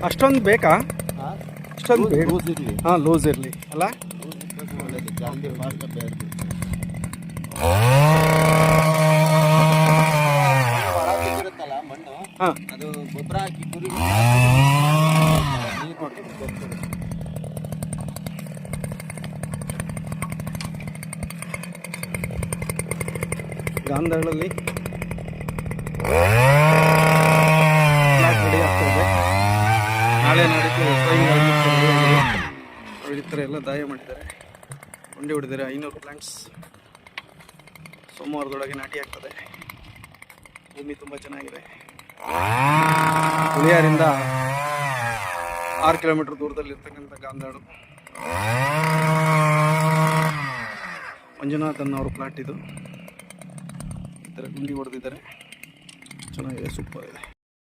ಅಷ್ಟೊಂದು ಬೇಕಾ? ಅಷ್ಟೊಂದು ಬೇಡ. ಹಾಂ, ಲೂಸ್ ಇರಲಿ ಅಲ್ಲ. ಹಾಂ, ಅದು ಗೊಬ್ಬರ ಹಾಕಿ ಕುರಿ ಗಾಂಧಗಳಲ್ಲಿ ರೆಡಿ ಆಗ್ತದೆ. ನಾಳೆ ನಾಡಿದ್ದು ಈ ಥರ ಎಲ್ಲ ದಾಯ ಮಾಡಿದ್ದಾರೆ, ಗುಂಡಿ ಹೊಡೆದಿದ್ದಾರೆ. 500 ಪ್ಲಾಂಟ್ಸ್ ಸೋಮವಾರದೊಳಗೆ ನಾಟಿ ಆಗ್ತದೆ. ಭೂಮಿ ತುಂಬ ಚೆನ್ನಾಗಿದೆ. ಹುಳಿಯಾರಿಂದ 6 ಕಿಲೋಮೀಟರ್ ದೂರದಲ್ಲಿರ್ತಕ್ಕಂಥ ಗಾಂಧಾಳು ಮಂಜುನಾಥನ್ ಅವ್ರ ಪ್ಲಾಟ್ ಇದು. ಈ ಥರ ಗುಂಡಿ ಹೊಡೆದಿದ್ದಾರೆ, ಚೆನ್ನಾಗಿದೆ, ಸೂಪರ್ ಇದೆ.